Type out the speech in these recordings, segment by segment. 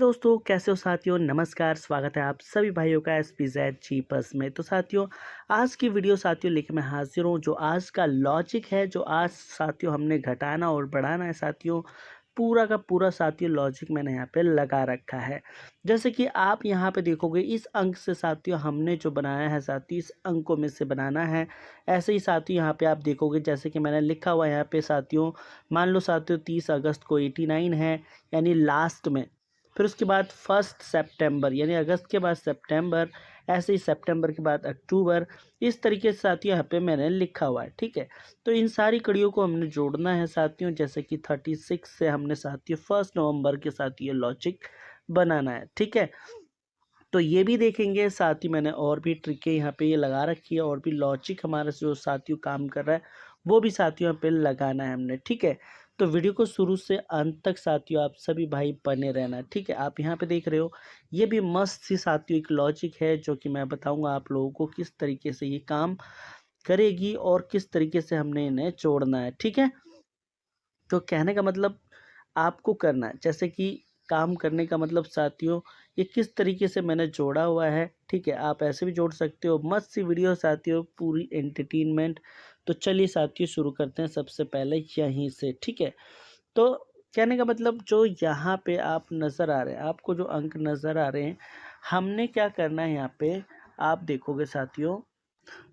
दोस्तों कैसे हो साथियों, नमस्कार। स्वागत है आप सभी भाइयों का SPZ जीपस में। तो साथियों आज की वीडियो साथियों लेके मैं हाजिर हूँ। जो आज का लॉजिक है, जो आज साथियों हमने घटाना और बढ़ाना है साथियों, पूरा का पूरा साथियों लॉजिक मैंने यहाँ पे लगा रखा है। जैसे कि आप यहाँ पे देखोगे इस अंक से साथियों हमने जो बनाया है साथियों इस अंकों में से बनाना है। ऐसे ही साथियों यहाँ पे आप देखोगे जैसे कि मैंने लिखा हुआ है यहाँ पे साथियों, मान लो साथियों 30 अगस्त को 89 है यानी लास्ट में। फिर उसके बाद 1 सितंबर यानी अगस्त के बाद सितंबर, ऐसे ही सितंबर के बाद अक्टूबर, इस तरीके से साथियों यहाँ पे मैंने लिखा हुआ है। ठीक है, तो इन सारी कड़ियों को हमने जोड़ना है साथियों। जैसे कि 36 से हमने साथियों 1 नवंबर के साथ ये लॉजिक बनाना है। ठीक है, तो ये भी देखेंगे। साथ ही मैंने और भी ट्रिकें यहाँ पे ये लगा रखी है और भी लॉजिक हमारा जो साथियों काम कर रहा है वो भी साथियों यहाँ पे लगाना है हमने। ठीक है, तो वीडियो को शुरू से अंत तक साथियों आप सभी भाई बने रहना। ठीक है, आप यहाँ पे देख रहे हो ये भी मस्त सी साथियों एक लॉजिक है जो कि मैं बताऊंगा आप लोगों को किस तरीके से ये काम करेगी और किस तरीके से हमने इन्हें जोड़ना है। ठीक है, तो कहने का मतलब आपको करना है, जैसे कि काम करने का मतलब साथियों ये किस तरीके से मैंने जोड़ा हुआ है। ठीक है, आप ऐसे भी जोड़ सकते हो। मस्त सी वीडियो साथियों, पूरी एंटरटेनमेंट। तो चलिए साथियों शुरू करते हैं सबसे पहले यहीं से। ठीक है, तो कहने का मतलब जो यहाँ पे आप नज़र आ रहे हैं, आपको जो अंक नज़र आ रहे हैं, हमने क्या करना है यहाँ पे आप देखोगे साथियों,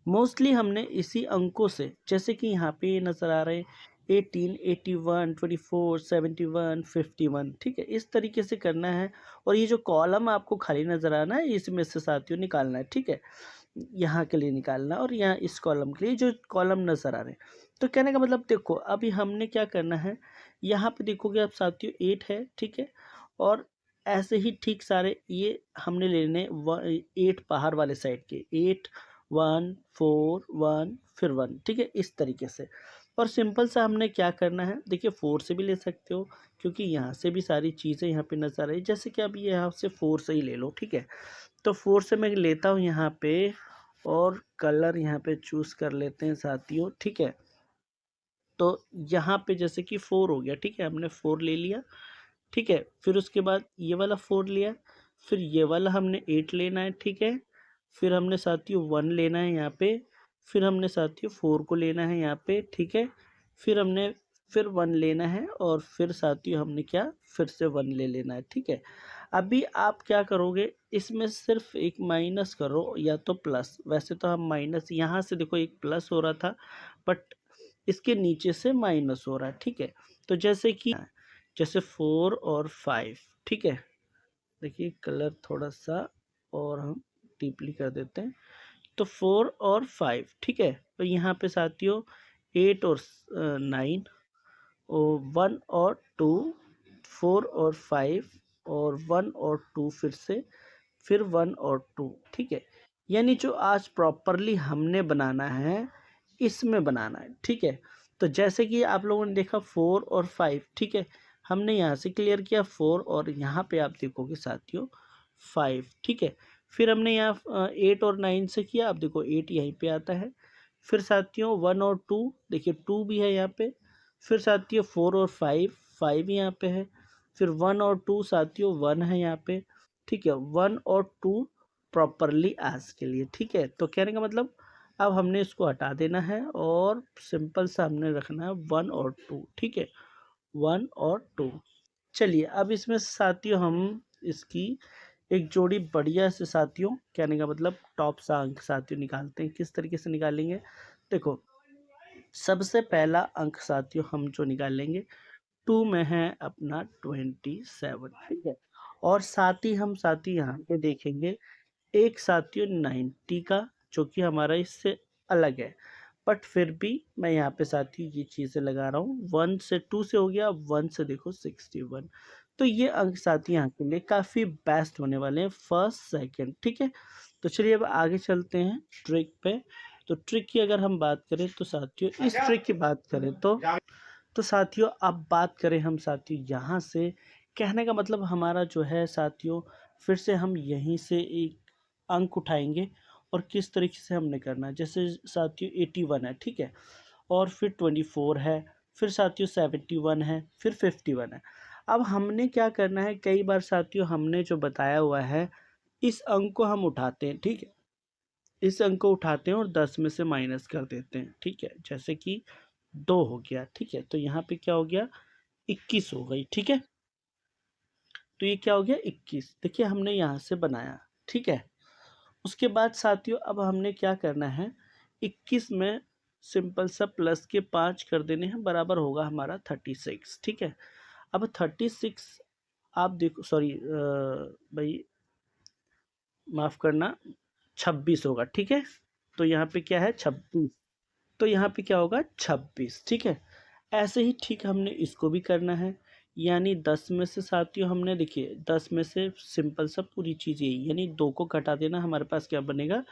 मोस्टली हमने इसी अंकों से, जैसे कि यहाँ पे ये नज़र आ रहे हैं 18, 81, 24, 71, 51। ठीक है, इस तरीके से करना है। और ये जो कॉलम आपको खाली नज़र आना है इसमें से साथियों निकालना है। ठीक है, यहाँ के लिए निकालना है और यहाँ इस कॉलम के लिए जो कॉलम नज़र आ रहे हैं। तो कहने का मतलब देखो अभी हमने क्या करना है, यहाँ पे देखोगे आप साथियों 8 है। ठीक है, और ऐसे ही ठीक सारे ये हमने लेने 8 बाहर वाले साइड के 8, 1, 4, 1, फिर 1। ठीक है, इस तरीके से। और सिंपल सा हमने क्या करना है, देखिए 4 से भी ले सकते हो क्योंकि यहाँ से भी सारी चीज़ें यहाँ पे नज़र आ रही है। जैसे कि अभी यहाँ से 4 से ही ले लो। ठीक है, तो 4 से मैं लेता हूँ यहाँ पे और कलर यहाँ पे चूज़ कर लेते हैं साथियों। ठीक है, तो यहाँ पे जैसे कि 4 हो गया। ठीक है, हमने 4 ले लिया। ठीक है, फिर उसके बाद ये वाला 4 लिया, फिर ये वाला हमने 8 लेना है। ठीक है, फिर हमने साथियों 1 लेना है यहाँ पे, फिर हमने साथियों 4 को लेना है यहाँ पे। ठीक है, फिर हमने फिर 1 लेना है और फिर साथियों हमने क्या फिर से 1 ले लेना है। ठीक है, अभी आप क्या करोगे, इसमें सिर्फ एक माइनस करो या तो प्लस। वैसे तो हम माइनस, यहाँ से देखो एक प्लस हो रहा था बट इसके नीचे से माइनस हो रहा है। ठीक है, तो जैसे कि जैसे 4 और 5। ठीक है, देखिए कलर थोड़ा सा और हम डीपली कर देते हैं। तो 4 और 5। ठीक है, तो यहाँ पे साथियों 8 और 9 और 1 और 2, 4 और 5 और 1 और 2, फिर 1 और 2। ठीक है, यानी जो आज प्रॉपरली हमने बनाना है इसमें बनाना है। ठीक है, तो जैसे कि आप लोगों ने देखा 4 और 5। ठीक है, हमने यहाँ से क्लियर किया 4 और यहाँ पे आप देखोगे साथियों 5। ठीक है, फिर हमने यहाँ 8 और 9 से किया। अब देखो 8 यहीं पे आता है। फिर साथियों 1 और 2, देखिए 2 भी है यहाँ पे। फिर साथियों 4 और 5, 5 यहाँ पे है। फिर 1 और 2 साथियों 1 है यहाँ पे। ठीक है, 1 और 2 प्रॉपरली आज के लिए। ठीक है, तो कहने का मतलब अब हमने इसको हटा देना है और सिंपल सा हमने रखना है 1 और 2। ठीक है, 1 और 2। चलिए अब इसमें साथियों हम इसकी एक जोड़ी बढ़िया से साथियों, कहने का मतलब टॉप सा अंक साथियों निकालते हैं। किस तरीके से निकालेंगे, देखो सबसे पहला अंक साथियों हम जो निकालेंगे 2 में है अपना 27। ठीक है, और साथ ही हम साथी यहाँ पे देखेंगे एक साथियों 90 का, जो कि हमारा इससे अलग है। बट फिर भी मैं यहाँ पे साथियों ये चीज़ें लगा रहा हूँ। 1 से 2 से हो गया, 1 से देखो 61। तो ये अंक साथी यहाँ के लिए काफ़ी बेस्ट होने वाले हैं, फर्स्ट सेकंड। ठीक है, तो चलिए अब आगे चलते हैं ट्रिक पे। तो ट्रिक की अगर हम बात करें तो साथियों, इस ट्रिक की बात करें तो साथियों अब बात करें हम साथियों यहाँ से, कहने का मतलब हमारा जो है साथियों, फिर से हम यहीं से एक अंक उठाएंगे और किस तरीके से हमने करना है। जैसे साथियों 81 है। ठीक है, और फिर 24 है, फिर साथियों 71 है, फिर 51 है। अब हमने क्या करना है, कई बार साथियों हमने जो बताया हुआ है इस अंक को हम उठाते हैं, ठीक है, इस अंक को उठाते हैं और 10 में से माइनस कर देते हैं, ठीक है, जैसे कि 2 हो गया, ठीक है, तो यहाँ पे क्या हो गया 21 हो गई, ठीक है, तो ये क्या हो गया 21, देखिए हमने यहाँ से बनाया, ठीक है। उसके बाद साथियों अब हमने क्या करना है, 21 में सिंपल सा प्लस के 5 कर देने हैं, बराबर होगा हमारा 36, ठीक है। अब 36 आप देखो, सॉरी भाई माफ करना, 26 होगा, ठीक है, तो यहाँ पे क्या है 26, तो यहाँ पे क्या होगा 26, ठीक है। ऐसे ही ठीक हमने इसको भी करना है, यानी 10 में से साथियों हमने देखिए 10 में से सिंपल सा पूरी चीज़ यही, यानी 2 को घटा देना, हमारे पास क्या बनेगा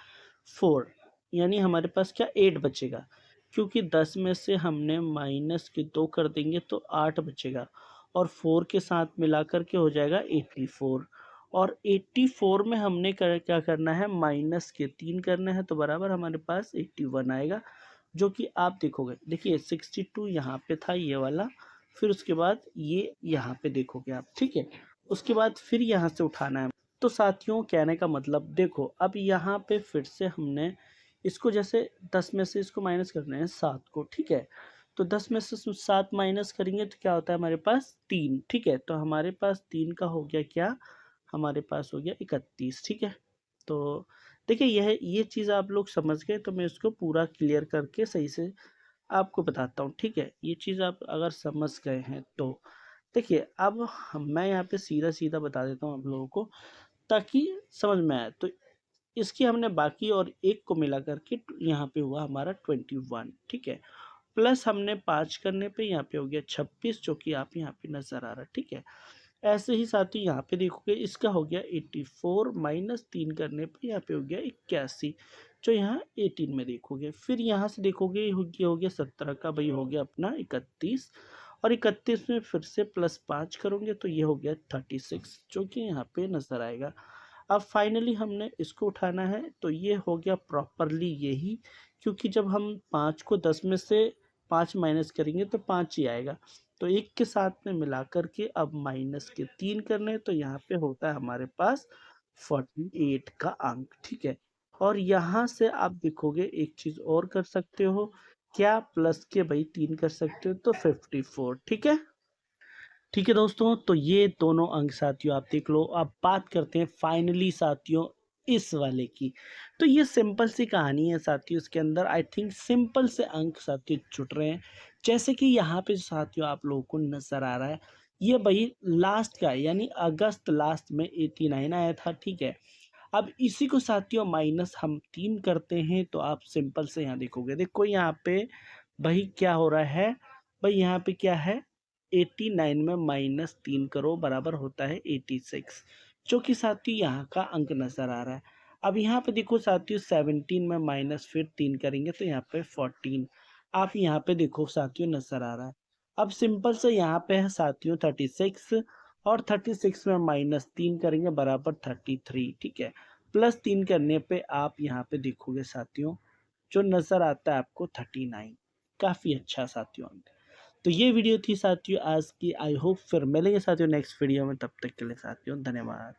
4, यानी हमारे पास क्या 8 बचेगा, क्योंकि 10 में से हमने माइनस के 2 कर देंगे तो 8 बचेगा, और 4 के साथ मिलाकर के हो जाएगा 84, और 84 में हमने क्या करना है, माइनस के 3 करना है, तो बराबर हमारे पास 81 आएगा, जो कि आप देखोगे, देखिए 62 यहाँ पे था ये वाला, फिर उसके बाद ये यहाँ पे देखोगे आप, ठीक है, उसके बाद फिर यहाँ से उठाना है। तो साथियों कहने का मतलब देखो, अब यहाँ पे फिर से हमने इसको जैसे 10 में से इसको माइनस करना है 7 को, ठीक है, तो 10 में से 7 माइनस करेंगे तो क्या होता है हमारे पास 3, ठीक है, तो हमारे पास 3 का हो गया क्या, हमारे पास हो गया 31, ठीक है। तो देखिए यह ये चीज़ आप लोग समझ गए, तो मैं इसको पूरा क्लियर करके सही से आपको बताता हूँ, ठीक है, ये चीज़ आप अगर समझ गए हैं तो देखिए अब मैं यहाँ पे सीधा सीधा बता देता हूँ आप लोगों को, ताकि समझ में आए। तो इसकी हमने बाकी और एक को मिला करके यहाँ पे हुआ हमारा 21, ठीक है, प्लस हमने 5 करने पे यहाँ पे हो गया 26, जो कि आप यहाँ पे नज़र आ रहा है, ठीक है। ऐसे ही साथ ही यहाँ पे देखोगे इसका हो गया 84, माइनस 3 करने पे यहाँ पे हो गया 81, जो यहाँ 18 में देखोगे, फिर यहाँ से देखोगे ये हो गया 17 का, भाई हो गया अपना 31, और 31 में फिर से प्लस 5 करोगे तो ये हो गया 36, जो कि यहाँ पे नज़र आएगा। अब फाइनली हमने इसको उठाना है, तो ये हो गया प्रॉपरली यही, क्योंकि जब हम 5 को 10 में से 5 माइनस करेंगे तो 5 ही आएगा, तो एक के साथ में मिलाकर के अब माइनस के 3 करने, तो यहाँ पे होता है हमारे पास 48 का अंक, ठीक है। और यहाँ से आप देखोगे एक चीज़ और कर सकते हो, क्या प्लस के भाई 3 कर सकते हो तो 54, ठीक है। ठीक है दोस्तों, तो ये दोनों अंक साथियों आप देख लो। अब बात करते हैं फाइनली साथियों इस वाले की। तो ये सिंपल सी कहानी है साथियों, इसके अंदर आई थिंक सिंपल से अंक साथियों जुट रहे हैं, जैसे कि यहाँ पे साथियों आप लोगों को नज़र आ रहा है, ये भाई लास्ट का है, यानी अगस्त लास्ट में 89 आया था, ठीक है। अब इसी को साथियों माइनस हम 3 करते हैं, तो आप सिंपल से यहाँ देखोगे, देखो यहाँ पे भाई क्या हो रहा है, भाई यहाँ पे क्या है 89 में माइनस 3 करो बराबर होता है 86, जो कि साथियों यहाँ का अंक नज़र आ रहा है। अब यहाँ पे देखो साथियों 17 में माइनस फिर 3 करेंगे तो यहाँ पे 14, आप यहाँ पे देखो साथियों नज़र आ रहा है। अब सिंपल से यहाँ पे है साथियों 36, और 36 में माइनस 3 करेंगे बराबर 33, ठीक है, प्लस 3 करने पे आप यहाँ पे देखोगे साथियों जो नज़र आता है आपको 39, काफ़ी अच्छा साथियों अंक। तो ये वीडियो थी साथियों आज की, आई होप फिर मिलेंगे साथियों नेक्स्ट वीडियो में, तब तक के लिए साथियों धन्यवाद।